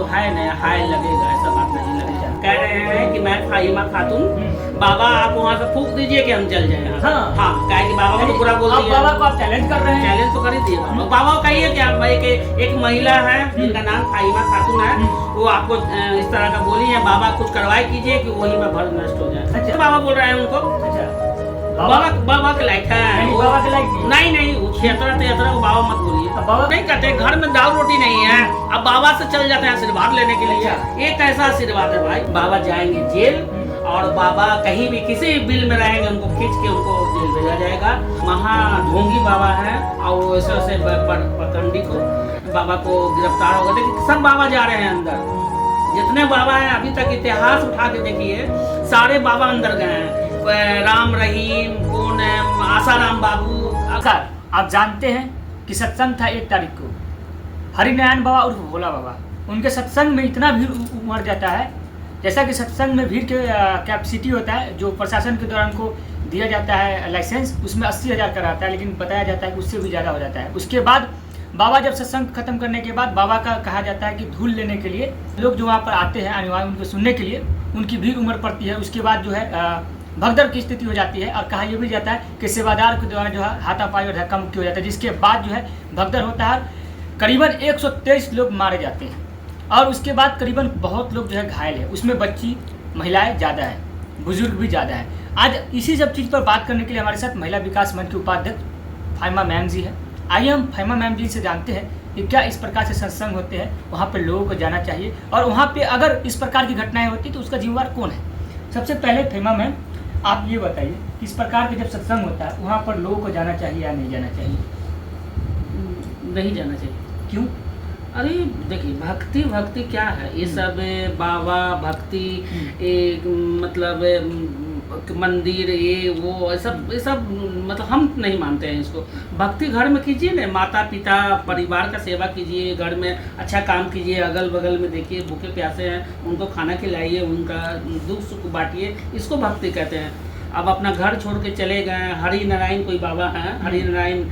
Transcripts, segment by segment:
जो है ना हाय लगेगा, ऐसा बात नहीं लगेगा। कह रहे हैं कि मैं फाहिमा खातून, बाबा आप वहाँ से फूक दीजिए कि हम चल जाए यहाँ। हाँ। हाँ, कहे कि बाबा को तो बुरा बोल आप दिया। बाबा को आप चैलेंज कर रहे हैं। चैलेंज तो कर ही दिए बाबा। बाबा को कहिए कि आप एक महिला है जिनका नाम फाहिमा खातून है, वो आपको इस तरह का बोली है, बाबा कुछ कार्रवाई कीजिए कि वही में भर नष्ट हो जाए। अच्छा। तो बाबा बोल रहे हैं उनको, अच्छा, बाबा के लायक है नहीं, बाबा के लायक नहीं। नहीं, क्षेत्र को बाबा मत बोलिए। अब बाबा नहीं कहते, घर में दाल रोटी नहीं है, अब बाबा से चल जाते हैं आशीर्वाद लेने के लिए। अच्छा। ये कैसा आशीर्वाद है भाई? बाबा जाएंगे जेल, और बाबा कहीं भी किसी भी बिल में रहेंगे, उनको खींच के उनको जेल भेजा जाएगा। महाढोंगी बाबा है, और वैसे वैसे पकंडी को बाबा को गिरफ्तार होगा। देखिए सब बाबा जा रहे हैं अंदर, जितने बाबा हैं अभी तक इतिहास उठा के देखिए, सारे बाबा अंदर गए हैं। राम रहीम, कौन है, आसाराम बाबू। सर, आप जानते हैं कि सत्संग था 1 तारीख को, हरिनारायण बाबा उर्फ भोला बाबा, उनके सत्संग में इतना भीड़ उमड़ जाता है। जैसा कि सत्संग में भीड़ के कैपेसिटी होता है, जो प्रशासन के द्वारा उनको दिया जाता है लाइसेंस, उसमें 80,000 का रहता है, लेकिन बताया जाता है कि उससे भी ज़्यादा हो जाता है। उसके बाद बाबा जब सत्संग खत्म करने के बाद बाबा का कहा जाता है कि धूल लेने के लिए लोग जो वहाँ पर आते हैं अनिवार्य उनको सुनने के लिए, उनकी भीड़ उमड़ पड़ती है। उसके बाद जो है भगदड़ की स्थिति हो जाती है, और कहा यह भी जाता है कि सेवादार के द्वारा जो है हाथापाई और धक्का मुक्की हो जाता है, जिसके बाद जो है भगदड़ होता है। करीबन 123 लोग मारे जाते हैं, और उसके बाद करीबन बहुत लोग जो है घायल है। उसमें बच्ची, महिलाएं ज़्यादा है, बुजुर्ग भी ज़्यादा है। आज इसी सब चीज़ पर बात करने के लिए हमारे साथ महिला विकास मंच के उपाध्यक्ष फाहिमा मैम जी है। आइए हम फाहिमा मैम जी से जानते हैं कि क्या इस प्रकार से सत्संग होते हैं, वहाँ पर लोगों को जाना चाहिए, और वहाँ पे अगर इस प्रकार की घटनाएं होती तो उसका जिम्मेवार कौन है। सबसे पहले फाहिमा मैम आप ये बताइए, इस प्रकार के जब सत्संग होता है वहाँ पर लोगों को जाना चाहिए या नहीं जाना चाहिए? नहीं जाना चाहिए। क्यों? अरे देखिए, भक्ति क्या है ये सब, बाबा भक्ति, एक मतलब मंदिर, ये वो सब मतलब हम नहीं मानते हैं इसको। भक्ति घर में कीजिए ना, माता पिता परिवार का सेवा कीजिए, घर में अच्छा काम कीजिए, अगल बगल में देखिए भूखे प्यासे हैं उनको खाना खिलाइए, उनका दुख सुख बांटिए, इसको भक्ति कहते हैं। अब अपना घर छोड़ के चले गए, हरि नारायण कोई बाबा हैं, हरि नारायण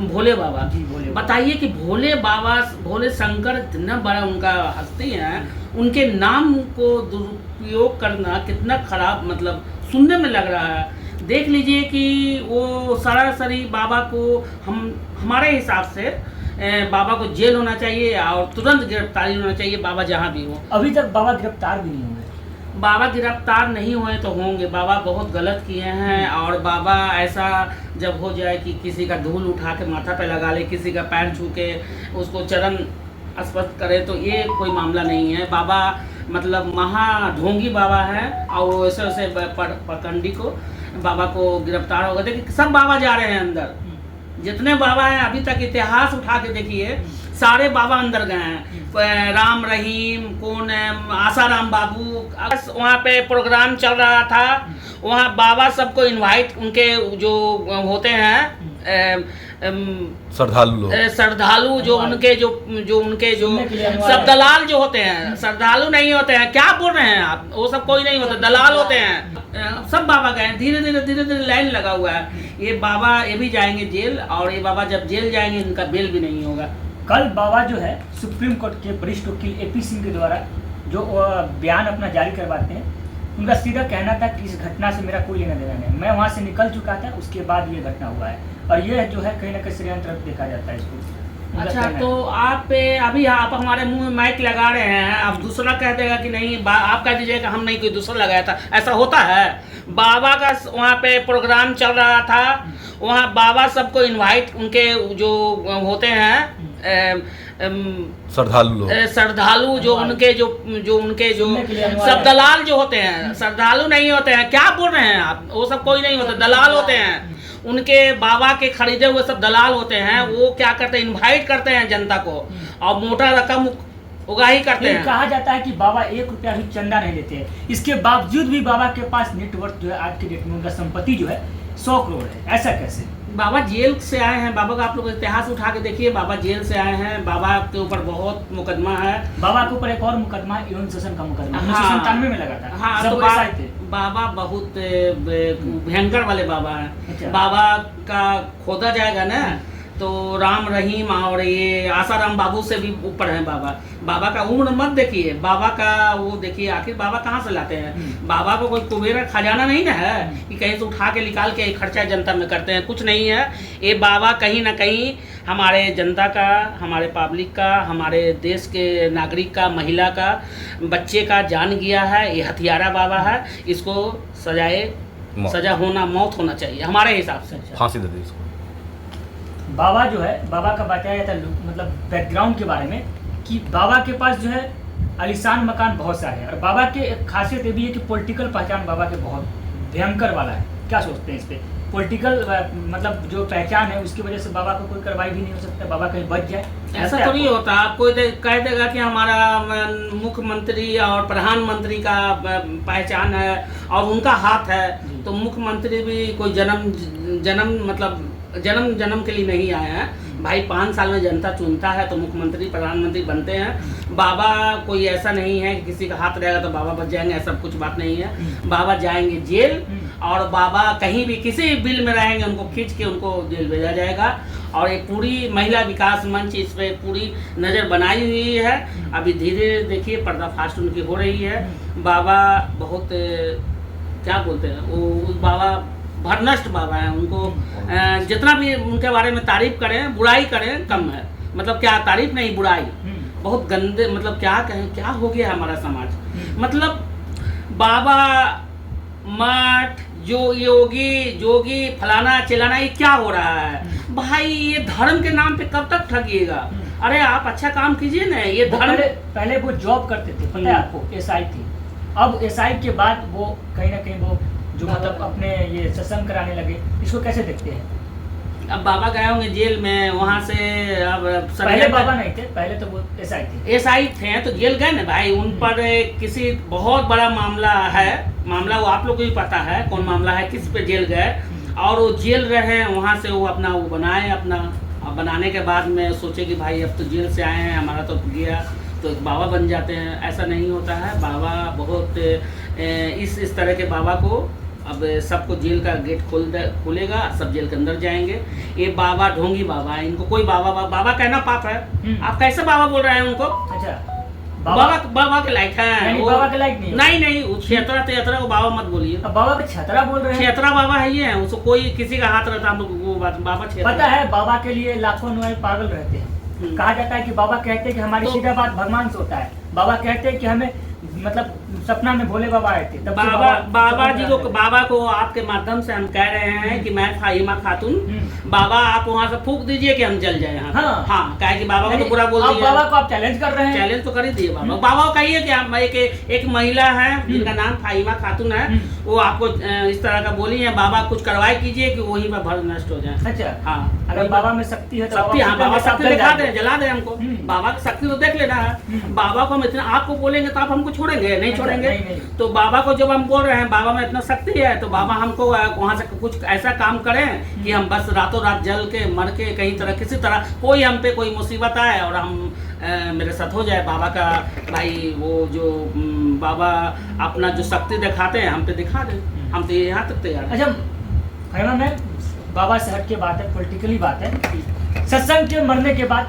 भोले बाबा, बताइए कि भोले बाबा, भोले शंकर इतना बड़ा उनका हस्ती है, उनके नाम को दुरुपयोग करना कितना खराब, मतलब सुनने में लग रहा है। देख लीजिए कि वो सरासरी बाबा को हमारे हिसाब से बाबा को जेल होना चाहिए और तुरंत गिरफ्तारी होना चाहिए, बाबा जहाँ भी हो। अभी तक बाबा गिरफ्तार भी नहीं हुए। बाबा गिरफ्तार नहीं हुए तो होंगे, बाबा बहुत गलत किए हैं। और बाबा ऐसा जब हो जाए कि किसी का धूल उठा के माथा पे लगा ले, किसी का पैर छू के उसको चरण स्पर्श करे, तो ये कोई मामला नहीं है। बाबा मतलब महाढोंगी बाबा है, और वैसे वैसे पकंडी को बाबा को गिरफ्तार होगा। देखिए सब बाबा जा रहे हैं अंदर, जितने बाबा हैं अभी तक इतिहास उठा के देखिए, सारे बाबा अंदर गए हैं। राम रहीम, कौन है, आसाराम बाबू, वहाँ पे प्रोग्राम चल रहा था, वहाँ बाबा सबको इनवाइट, उनके जो होते हैं श्रद्धालु जो उनके सब दलाल जो होते हैं, श्रद्धालु नहीं होते हैं, क्या बोल रहे हैं आप, वो सब कोई नहीं होते, दलाल होते हैं। सब बाबा गए, धीरे धीरे लाइन लगा हुआ है। ये बाबा ये भी जाएंगे जेल, और ये बाबा जब जेल जाएंगे इनका बेल भी नहीं होगा। कल बाबा जो है सुप्रीम कोर्ट के वरिष्ठ वकील AP सिंह के द्वारा जो बयान अपना जारी करवाते हैं, उनका सीधा कहना था कि इस घटना से मेरा कोई लेना देना नहीं, मैं वहाँ से निकल चुका था, उसके बाद ये घटना हुआ है, और ये जो है कहीं ना कहीं षड्यंत्र देखा जाता है इसको। अच्छा, तो आप अभी आप हमारे मुंह में माइक लगा रहे हैं, आप दूसरा कह देगा कि नहीं, आप कह दीजिएगा हम नहीं, कोई दूसरा लगाया था, ऐसा होता है? बाबा का वहाँ पे प्रोग्राम चल रहा था, वहाँ बाबा सबको इनवाइट, उनके जो होते हैं श्रद्धालु जो उनके सब दलाल जो होते हैं, श्रद्धालु नहीं होते हैं, क्या बोल रहे हैं आप, वो सब कोई नहीं होते, दलाल होते हैं। उनके बाबा के खरीदे हुए सब दलाल होते हैं। वो क्या करते हैं, इनवाइट करते हैं जनता को, और मोटा रकम उगाही करते हैं। कहा जाता है कि बाबा 1 रुपया भी चंदा नहीं लेते हैं, इसके बावजूद भी बाबा के पास नेटवर्थ जो है आज की डेट में उनका संपत्ति जो है 100 करोड़ है। ऐसा कैसे? बाबा जेल से आए हैं, बाबा का आप लोग इतिहास उठा के देखिए, बाबा जेल से आए हैं, बाबा के ऊपर बहुत मुकदमा है। बाबा के ऊपर एक और मुकदमा है, यौन शोषण का मुकदमा 1997 में लगा था। हाँ, सब तो बाबा बहुत भयंकर वाले बाबा हैं। अच्छा। बाबा का खोदा जाएगा ना तो राम रहीम और ये आसाराम बाबू से भी ऊपर हैं बाबा। बाबा का उम्र मत देखिए, बाबा का वो देखिए, आखिर बाबा कहाँ से लाते हैं। बाबा को कोई कुबेरा खजाना नहीं ना है कि कहीं से उठा के निकाल के खर्चा जनता में करते हैं, कुछ नहीं है। ये बाबा कहीं ना कहीं हमारे जनता का, हमारे पब्लिक का, हमारे देश के नागरिक का, महिला का, बच्चे का जान गया है। ये हथियारा बाबा है, इसको सजा होना, मौत होना चाहिए हमारे हिसाब से। फांसी दे दी इसको। बाबा जो है, बाबा का बताया जाता है मतलब बैकग्राउंड के बारे में कि बाबा के पास जो है आलीशान मकान बहुत सारे हैं, और बाबा की एक खासियत ये भी है कि पॉलिटिकल पहचान बाबा के बहुत भयंकर वाला है। क्या सोचते हैं इस पे? पॉलिटिकल मतलब जो पहचान है उसकी वजह से बाबा को कोई कार्रवाई भी नहीं हो सकता, बाबा कहीं बच जाए, ऐसा तो नहीं होता। आप कोई कह देगा कि हमारा मुख्यमंत्री और प्रधानमंत्री का पहचान है और उनका हाथ है, तो मुख्यमंत्री भी कोई जन्म के लिए नहीं आए हैं भाई। 5 साल में जनता चुनता है तो मुख्यमंत्री प्रधानमंत्री बनते हैं। बाबा कोई ऐसा नहीं है कि किसी का हाथ रहेगा तो बाबा बच जाएंगे, ऐसा कुछ बात नहीं है। बाबा जाएंगे जेल, और बाबा कहीं भी किसी भी बिल में रहेंगे उनको खींच के उनको जेल भेजा जाएगा। और ये पूरी महिला विकास मंच इस पर पूरी नज़र बनाई हुई है। अभी धीरे देखिए पर्दाफाश उनकी हो रही है। बाबा बहुत क्या बोलते हैं वो, बाबा भरनष्ट बाबा हैं। उनको जितना भी उनके बारे में तारीफ करें, बुराई करें कम है। मतलब क्या तारीफ नहीं, बुराई बहुत गंदे, मतलब क्या कहें, क्या हो गया हमारा समाज। मतलब बाबा मठ जो जोगी फलाना चिलाना, ये क्या हो रहा है भाई? ये धर्म के नाम पे कब तक ठगिएगा? अरे आप अच्छा काम कीजिए ना। ये धर्म पहले वो जॉब करते थे, पता है आपको, एसआई थी। अब एसआई के बाद वो कहीं ना कहीं वो जो मतलब अपने ये सत्संग कराने लगे, इसको कैसे देखते हैं? अब बाबा गए होंगे जेल में, वहाँ से अब पहले बाबा नहीं थे, पहले तो वो एसआई थे। एसआई थे तो जेल गए ना भाई। उन पर किसी बहुत बड़ा मामला है, मामला वो आप लोग को भी पता है कौन मामला है, किस पे जेल गए, और वो जेल रहे। वहाँ से वो अपना वो बनाए, अपना बनाने के बाद में सोचे कि भाई अब तो जेल से आए हैं, हमारा तो गया, तो एक बाबा बन जाते हैं। ऐसा नहीं होता है। बाबा बहुत इस तरह के बाबा को अब सबको जेल का गेट खोलेगा, सब जेल के अंदर जाएंगे। ये बाबा ढोंगी बाबा है, इनको कोई बाबा कहना पाप है। आप कैसे बाबा बोल रहे हैं उनको? अच्छा, बाबा के लायक है वो? बाबा के लायक नहीं, छेतरा को बाबा मत बोलिए। बाबा को छतरा बोल रहे हैं? छेतरा बाबा है ये, उसको कोई किसी का हाथ रहता, हम लोग वो बात बाबा छेतरा। पता है बाबा के लिए लाखों अनुयायी पागल रहते हैं। कहा जाता है कि बाबा कहते हैं कि हमारी सीधा बात भगवान से होता है। बाबा कहते हैं कि हमें मतलब सपना में भोले बाबा आए थे, बाबा को आपके माध्यम से हम कह रहे हैं कि मैं फाहिमा खातून, बाबा आप वहाँ से फूक दीजिए कि हम जल जाए। हाँ, कहे कि बाबा को तो बुरा बोल दिया। बाबा को आप चैलेंज कर रहे हैं? चैलेंज तो कर ही दिए बाबा। बाबा को कहिए कि हम एक महिला है जिनका नाम फाहिमा खातून है, वो आपको इस तरह का बोली है, बाबा कुछ कार्रवाई कीजिए कि वहीं पर भर नष्ट हो जाए। अच्छा, हाँ, अगर बाबा में शक्ति है तो बाबा शक्ति दिखा दे, जला दे हमको। बाबा की शक्ति तो देख लेना है। बाबा को हम इतना आपको बोलेंगे तो आप हमको छोड़ेंगे? नहीं छोड़ेंगे। तो बाबा को जब हम बोल रहे हैं बाबा में इतना शक्ति है, तो बाबा हमको वहाँ से कुछ ऐसा काम करें कि हम बस रातों रात जल के मर के कहीं तरह किसी तरह कोई हम पे कोई मुसीबत आए और हम मेरे साथ हो जाए। बाबा का भाई वो जो बाबा अपना जो शक्ति दिखाते हैं हम पे दिखा दें, हम तो यहाँ तक तैयार। अच्छा फाहिमा मैम, बाबा से हट के बात है, पॉलिटिकली बात है। सत्संग के मरने के बाद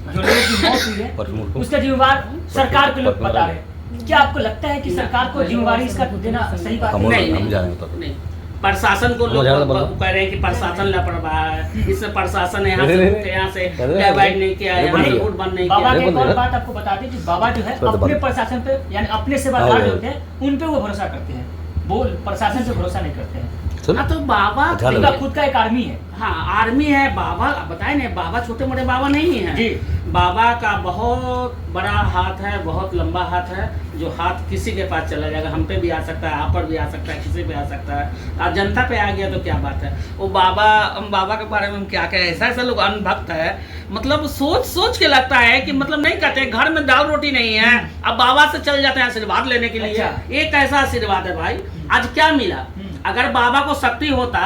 जो लोगों की मौत हुई है उसका जिम्मेवार सरकार के लोग बता रहे हैं। क्या आपको लगता है कि सरकार को जिम्मेवारी इसका देना सही बात है? नहीं, प्रशासन को लोग कह रहे हैं कि प्रशासन लापरवाह है, इससे प्रशासन यहाँ से डाइवर्ट नहीं किया, यहाँ से रोड बंद नहीं किया। बाबा की एक और बात आपको बता दें कि बाबा जो है अपने प्रशासन पे, यानी अपने सेवादार जो होते हैं उन पे वो भरोसा करते हैं, वो प्रशासन से भरोसा नहीं करते हैं। हाँ, तो बाबा उनका खुद का एक आर्मी है। हाँ, आर्मी है। बाबा बताए ना, बाबा छोटे मोटे बाबा नहीं है जी। बाबा का बहुत बड़ा हाथ है, बहुत लंबा हाथ है, जो हाथ किसी के पास चला जाएगा। हम पे भी आ सकता है, आप पर भी आ सकता है, किसी पे आ सकता है। और जनता पे आ गया तो क्या बात है। वो बाबा के बारे में हम क्या कहें। ऐसा लोग अनभक्त है, मतलब सोच के लगता है कि मतलब नहीं कहते घर में दाल रोटी नहीं है, अब बाबा से चल जाते हैं आशीर्वाद लेने के लिए। एक कैसा आशीर्वाद है भाई? आज क्या मिला? अगर बाबा को शक्ति होता,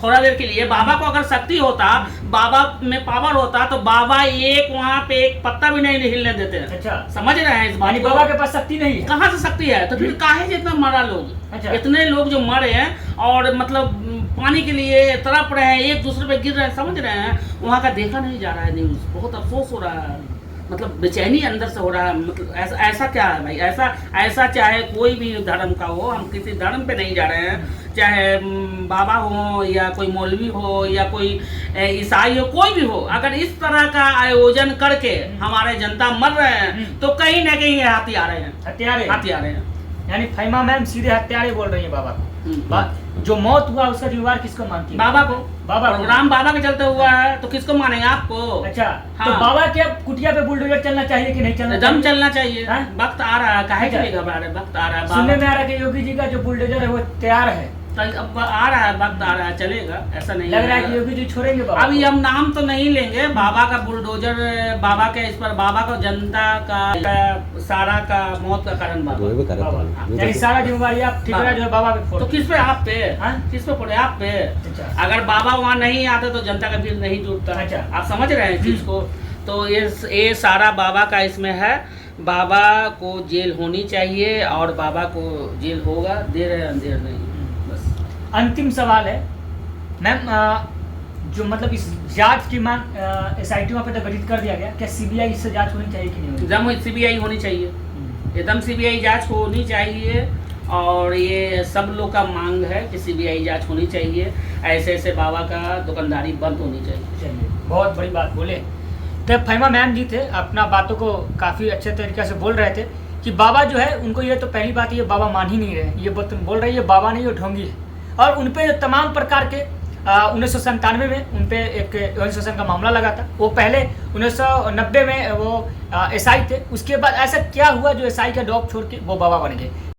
थोड़ा देर के लिए बाबा को अगर शक्ति होता, बाबा में पावर होता, तो बाबा एक वहाँ पे एक पत्ता भी नहीं हिलने देते। अच्छा, समझ रहे हैं इस बात यानी को? बाबा के पास शक्ति नहीं है। कहाँ से शक्ति है? तो फिर काहे जितना मरा लोग, अच्छा। इतने लोग जो मरे हैं और मतलब पानी के लिए तड़प रहे हैं, एक दूसरे पे गिर रहे हैं, समझ रहे हैं? वहाँ का देखा नहीं जा रहा है न्यूज, बहुत अफसोस हो रहा है, मतलब बेचैनी अंदर से हो रहा है। मतलब ऐसा क्या है भाई? ऐसा चाहे कोई भी धर्म का हो, हम किसी धर्म पे नहीं जा रहे हैं, चाहे बाबा हो या कोई मौलवी हो या कोई ईसाई हो, कोई भी हो, अगर इस तरह का आयोजन करके हमारे जनता मर रहे हैं तो कहीं ना कहीं ये हथियारे हैं, हथियारे हैं। यानी फहीमा मैम सीधे हत्यारे बोल रही है बाबा को। जो मौत हुआ उसका जिम्मेवार किसको मानती है? बाबा को। बाबा प्रोग्राम बाबा के चलते हुआ है तो किसको मानेंगे? आपको। अच्छा, हाँ। तो बाबा के कुटिया पे बुलडोजर चलना चाहिए कि नहीं चलना एकदम चाहिए? चलना चाहिए। हाँ? वक्त आ रहा है, काहे के अच्छा। लिए घबरा रहे? वक्त आ रहा है। सुनने में आ रहा है कि योगी जी का जो बुलडोजर है वो तैयार है, अब आ रहा है, वक्त आ रहा है, चलेगा, ऐसा नहीं लग रहा है कि योगी जी छोड़ेंगे बाबा अभी को। हम नाम तो नहीं लेंगे बाबा का बुलडोजर, बाबा के इस पर बाबा को जनता का सारा का मौत का कारण बाबा। यानी सारा जिम्मेवारी आप ठिकाना जो है बाबा पे फोड़। तो किस पे? आप पे। हाँ? किस पे पड़े? आप पे। अच्छा। अगर बाबा वहाँ नहीं आते तो जनता का भीड़ नहीं जुटता। अच्छा। आप समझ रहे हैं चीज को? तो ये सारा बाबा का इसमें है। बाबा को जेल होनी चाहिए और बाबा को जेल होगा, देर है अंधेर नहीं। बस अंतिम सवाल है मैम, जो मतलब इस जांच की मांग SIT पे तो गठित कर दिया गया, क्या CBI इससे जांच होनी चाहिए कि नहीं होनी एकदम CBI होनी चाहिए, एकदम CBI जांच होनी चाहिए। और ये सब लोग का मांग है कि CBI जांच होनी चाहिए। ऐसे बाबा का दुकानदारी बंद होनी चाहिए। चलिए, बहुत बड़ी बात बोले। तो फहीमा मैम जी थे, अपना बातों को काफ़ी अच्छे तरीके से बोल रहे थे कि बाबा जो है उनको ये तो पहली बात, ये बाबा मान ही नहीं रहे, ये बोल रही है बाबा नहीं, ये ढोंगी है। और उन पे तमाम प्रकार के 1997 में उन पे एक यौन शोषण का मामला लगा था। वो पहले 1990 में वो SI थे, उसके बाद ऐसा क्या हुआ जो SI का जॉब छोड़ के वो बाबा बन गए?